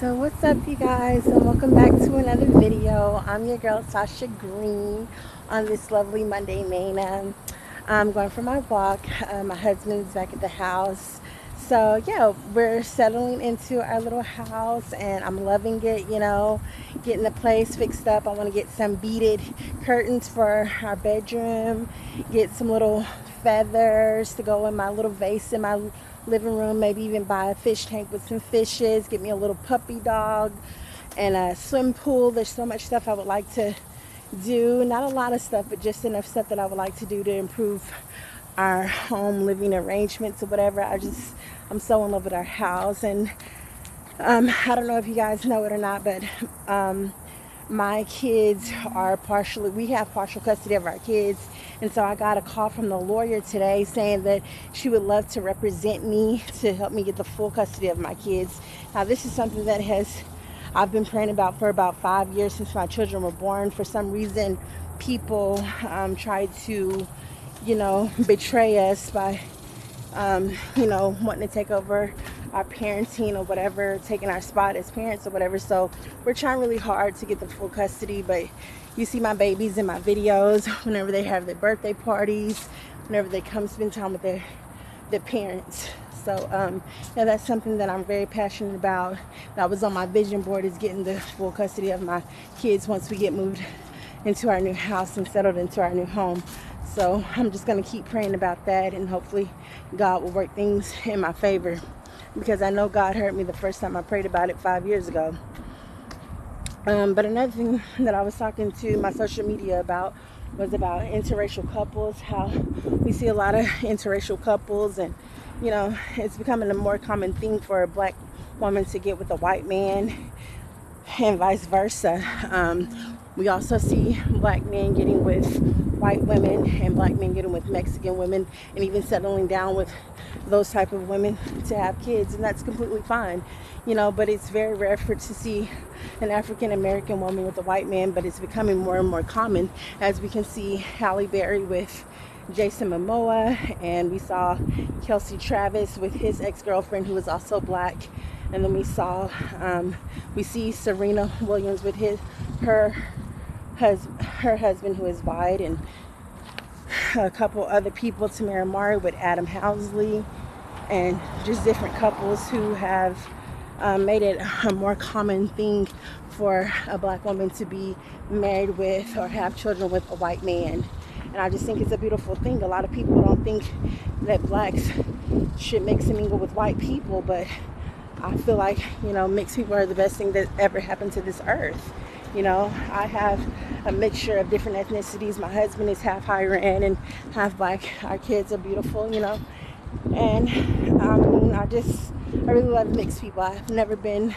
So what's up, you guys, and welcome back to another video. I'm your girl Sasha Green on this lovely Monday, Manna. I'm going for my walk. My husband's back at the house, so yeah, we're settling into our little house and I'm loving it, getting the place fixed up. I want to get some beaded curtains for our bedroom, get some little feathers to go in my little vase in my living room, maybe even buy a fish tank with some fishes, get me a little puppy dog and a swim pool. There's so much stuff I would like to do, not a lot of stuff, but just enough stuff that I would like to do to improve our home living arrangements or whatever. I'm so in love with our house. And I don't know if you guys know it or not, but my kids are we have partial custody of our kids. And so I got a call from the lawyer today saying that she would love to represent me to help me get the full custody of my kids. Now, this is something that I've been praying about for about 5 years, since my children were born. For some reason, people tried to, betray us by, wanting to take over our parenting or whatever, taking our spot as parents or whatever. So we're trying really hard to get the full custody. But you see my babies in my videos whenever they have their birthday parties, whenever they come spend time with their parents. So yeah, that's something that I'm very passionate about. That was on my vision board, is getting the full custody of my kids once we get moved into our new house and settled into our new home. So I'm just going to keep praying about that, and hopefully God will work things in my favor, because I know God heard me the first time I prayed about it 5 years ago. But another thing that I was talking to my social media about was about interracial couples, how we see a lot of interracial couples, and it's becoming a more common thing for a black woman to get with a white man and vice versa. We also see black men getting with white women and black men getting with Mexican women, and even settling down with those type of women to have kids, and that's completely fine, but it's very rare to see an African American woman with a white man. But it's becoming more and more common, as we can see Halle Berry with Jason Momoa, and we saw Kelsey Travis with his ex-girlfriend who was also black, and then we see Serena Williams with her husband who is white, and a couple other people, Tamara Mari with Adam Housley, and just different couples who have made it a more common thing for a black woman to be married with or have children with a white man. And I just think it's a beautiful thing. A lot of people don't think that blacks should mix and mingle with white people, but I feel like, mixed people are the best thing that ever happened to this earth. I have a mixture of different ethnicities. My husband is half Hairan and half black. Our kids are beautiful, and I really love mixed people. I've never been,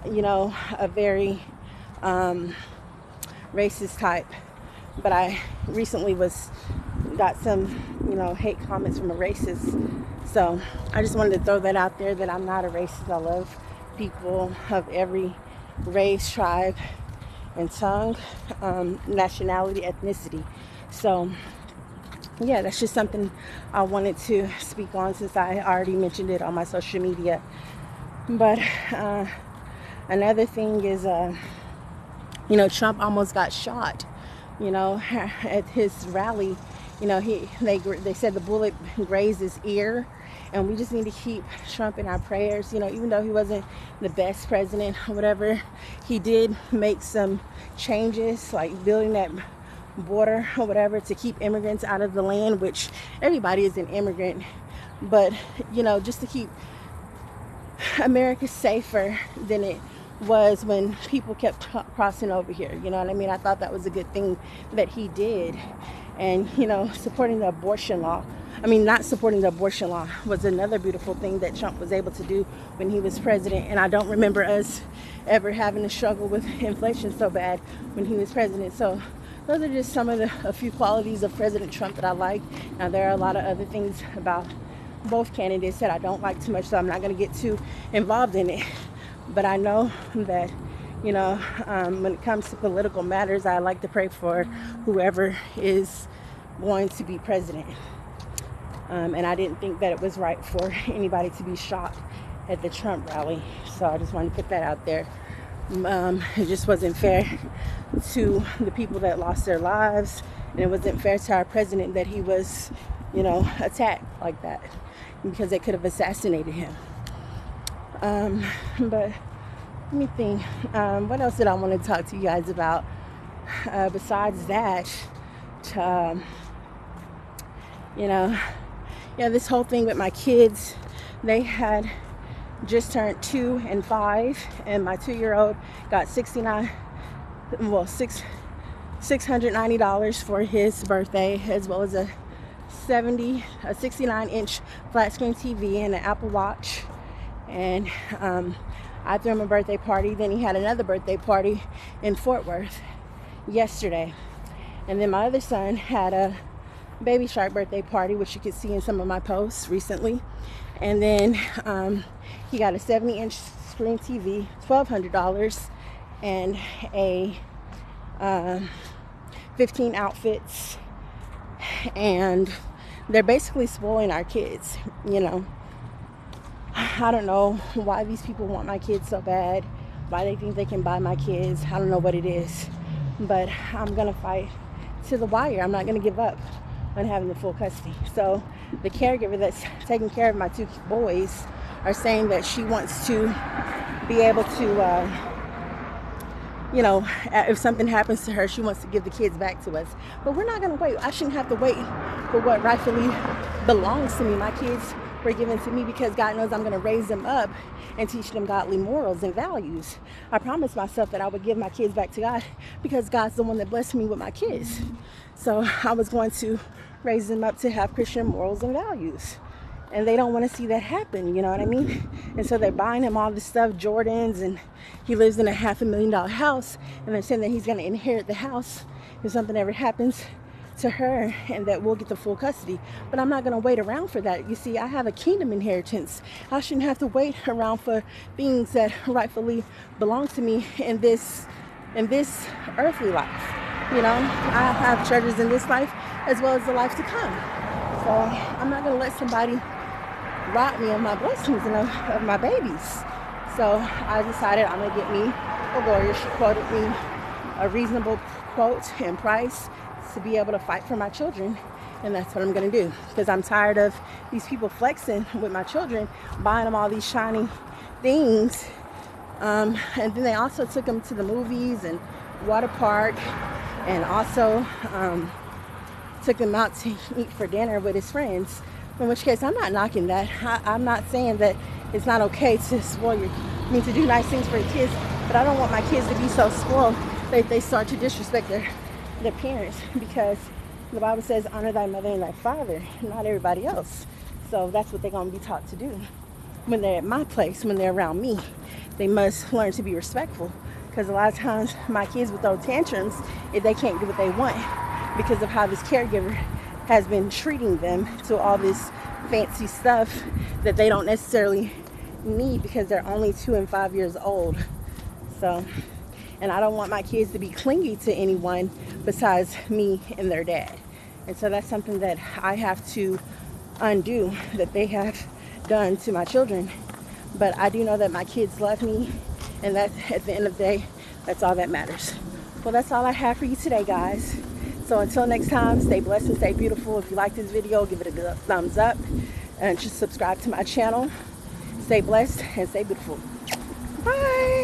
a very racist type, but I recently got some, hate comments from a racist. So I just wanted to throw that out there, that I'm not a racist. I love people of every race, tribe, and tongue, nationality, ethnicity. So yeah, that's just something I wanted to speak on, since I already mentioned it on my social media. But another thing is, Trump almost got shot, at his rally. They said the bullet grazed his ear, and we just need to keep Trump in our prayers. Even though he wasn't the best president or whatever, he did make some changes, like building that border or whatever to keep immigrants out of the land, which everybody is an immigrant, but just to keep America safer than it was when people kept crossing over here. You know what I mean? I thought that was a good thing that he did. And supporting the abortion law, not supporting the abortion law, was another beautiful thing that Trump was able to do when he was president. And I don't remember us ever having to struggle with inflation so bad when he was president. So those are just a few qualities of President Trump that I like. Now, there are a lot of other things about both candidates that I don't like too much, so I'm not going to get too involved in it. But I know that, when it comes to political matters, I like to pray for whoever is going to be president. And I didn't think that it was right for anybody to be shot at the Trump rally. So I just wanted to put that out there. It just wasn't fair to the people that lost their lives, and it wasn't fair to our president that he was, attacked like that, because they could have assassinated him. But let me think. What else did I want to talk to you guys about? Besides that, this whole thing with my kids, they had just turned 2 and 5, and my 2-year-old got $690 for his birthday, as well as a 69-inch flat screen TV and an Apple Watch. And I threw him a birthday party. Then he had another birthday party in Fort Worth yesterday. And then my other son had a Baby Shark birthday party, which you could see in some of my posts recently. And then he got a 70-inch screen TV, $1,200, and a 15 outfits. And they're basically spoiling our kids, I don't know why these people want my kids so bad, why they think they can buy my kids. I don't know what it is, but I'm going to fight to the wire. I'm not going to give up on having the full custody. So the caregiver that's taking care of my 2 boys are saying that she wants to be able to, if something happens to her, she wants to give the kids back to us. But we're not going to wait. I shouldn't have to wait for what rightfully belongs to me. My kids were given to me because God knows I'm going to raise them up and teach them godly morals and values. I promised myself that I would give my kids back to God because God's the one that blessed me with my kids. So I was going to raise them up to have Christian morals and values. And they don't want to see that happen, you know what I mean? And so they're buying him all this stuff, Jordans, and he lives in a $500,000 house, and they're saying that he's going to inherit the house if something ever happens to her, and that we'll get the full custody. But I'm not going to wait around for that. You see, I have a kingdom inheritance. I shouldn't have to wait around for things that rightfully belong to me in this earthly life. I have treasures in this life as well as the life to come. So I'm not going to let somebody rob me of my blessings and of my babies. So I decided I'm going to get me a lawyer. She quoted me a reasonable quote and price to be able to fight for my children, and that's what I'm going to do, because I'm tired of these people flexing with my children, buying them all these shiny things, and then they also took them to the movies and water park, and also took them out to eat for dinner with his friends, in which case I'm not knocking that. I'm not saying that it's not okay to to do nice things for your kids, but I don't want my kids to be so spoiled that they start to disrespect their parents, because the Bible says honor thy mother and thy father, not everybody else. So that's what they're going to be taught to do when they're at my place, when they're around me. They must learn to be respectful, because a lot of times my kids will throw tantrums if they can't get what they want because of how this caregiver has been treating them to all this fancy stuff that they don't necessarily need because they're only 2 and 5 years old. So, and I don't want my kids to be clingy to anyone besides me and their dad. And so that's something that I have to undo, that they have done to my children. But I do know that my kids love me, and that at the end of the day, that's all that matters. Well, that's all I have for you today, guys. So until next time, stay blessed and stay beautiful. If you like this video, give it a thumbs up, and just subscribe to my channel. Stay blessed and stay beautiful. Bye.